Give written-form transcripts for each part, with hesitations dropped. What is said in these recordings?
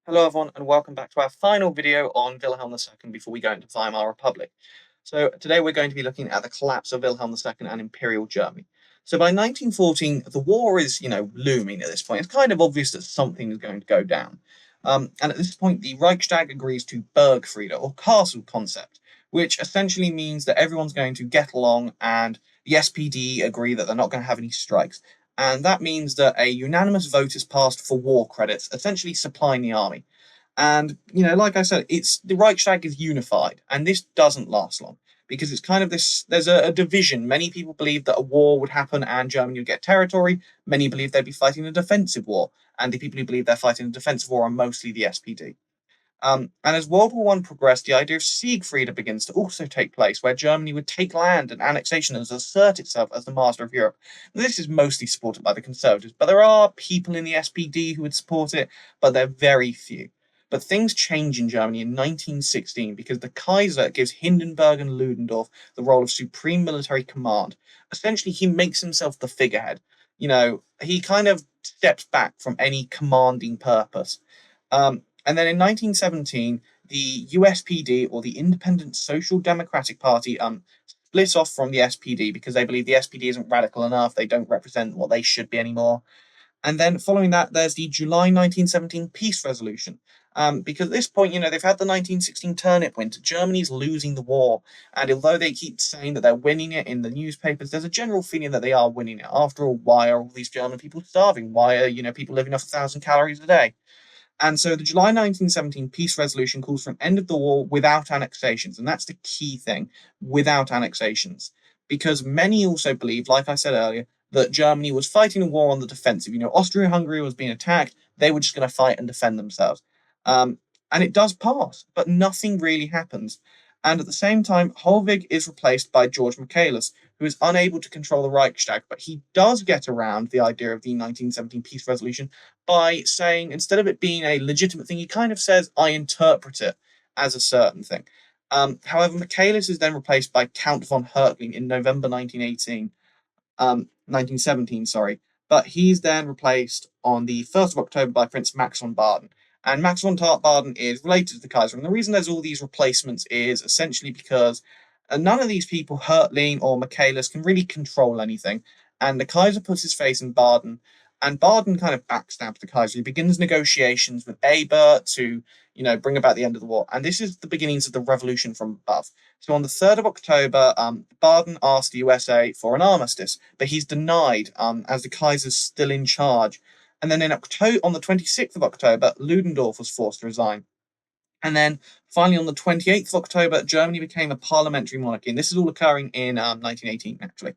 Hello everyone and welcome back to our final video on Wilhelm II before we go into Weimar Republic. So today we're going to be looking at the collapse of Wilhelm II and Imperial Germany. So by 1914, the war is, looming at this point. It's kind of obvious that something is going to go down. And at this point, the Reichstag agrees to Burgfriede, or castle concept, which essentially means that everyone's going to get along and the SPD agree that they're not going to have any strikes. And that means that a unanimous vote is passed for war credits, essentially supplying the army. And, like I said, it's the Reichstag is unified, and this doesn't last long because it's kind of this there's a division. Many people believe that a war would happen and Germany would get territory. Many believe they'd be fighting a defensive war, and the people who believe they're fighting a defensive war are mostly the SPD. And as World War One progressed, the idea of Siegfriede begins to also take place, where Germany would take land and annexation and assert itself as the master of Europe. This is mostly supported by the Conservatives, but there are people in the SPD who would support it, but they're very few. But things change in Germany in 1916 because the Kaiser gives Hindenburg and Ludendorff the role of supreme military command. Essentially, he makes himself the figurehead. He kind of steps back from any commanding purpose. And then in 1917, the USPD, or the Independent Social Democratic Party, split off from the SPD because they believe the SPD isn't radical enough. They don't represent what they should be anymore. And then following that, there's the July 1917 peace resolution. Because at this point, they've had the 1916 turnip winter. Germany's losing the war. And although they keep saying that they're winning it in the newspapers, there's a general feeling that they are winning it. After all, why are all these German people starving? Why are, people living off 1,000 calories a day? And so the July 1917 peace resolution calls for an end of the war without annexations. And that's the key thing, without annexations. Because many also believe, like I said earlier, that Germany was fighting a war on the defensive. Austria-Hungary was being attacked. They were just going to fight and defend themselves. Um, and it does pass, but nothing really happens. And at the same time, Holwig is replaced by George Michaelis, who is unable to control the Reichstag, but he does get around the idea of the 1917 peace resolution by saying, instead of it being a legitimate thing, he kind of says, I interpret it as a certain thing. However, Michaelis is then replaced by Count von Hertling in November 1917, sorry. But he's then replaced on the 1st of October by Prince Max von Baden. And Max von Baden is related to the Kaiser. And the reason there's all these replacements is essentially because none of these people, Hertling or Michaelis, can really control anything. And the Kaiser puts his face in Baden, and Baden kind of backstabs the Kaiser. He begins negotiations with Ebert to, bring about the end of the war. And this is the beginnings of the revolution from above. So on the 3rd of October, Baden asked the USA for an armistice, but he's denied as the Kaiser's still in charge. And then on the 26th of October, Ludendorff was forced to resign. And then finally, on the 28th of October, Germany became a parliamentary monarchy. And this is all occurring in 1918, actually.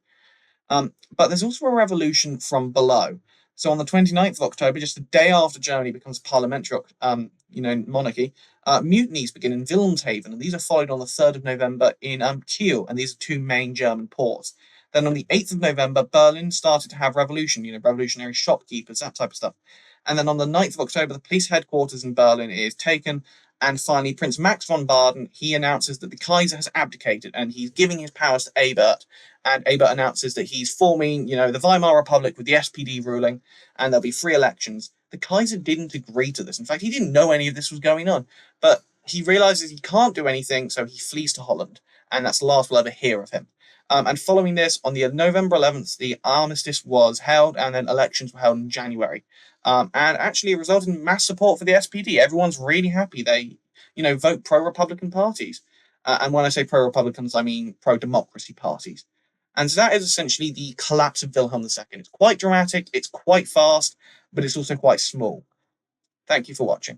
But there's also a revolution from below. So on the 29th of October, just a day after Germany becomes parliamentary, monarchy, mutinies begin in Wilhelmshaven, and these are followed on the 3rd of November in Kiel, and these are two main German ports. Then on the 8th of November, Berlin started to have revolution, revolutionary shopkeepers, that type of stuff. And then on the 9th of October, the police headquarters in Berlin is taken. And finally, Prince Max von Baden, he announces that the Kaiser has abdicated and he's giving his powers to Ebert. And Ebert announces that he's forming, the Weimar Republic with the SPD ruling, and there'll be free elections. The Kaiser didn't agree to this. In fact, he didn't know any of this was going on. But he realizes he can't do anything, so he flees to Holland. And that's the last we'll ever hear of him. And following this, on the November 11th, the armistice was held, and then elections were held in January. And actually, it resulted in mass support for the SPD. Everyone's really happy. They, vote pro-Republican parties. And when I say pro-Republicans, I mean pro-democracy parties. And so that is essentially the collapse of Wilhelm II. It's quite dramatic, it's quite fast, but it's also quite small. Thank you for watching.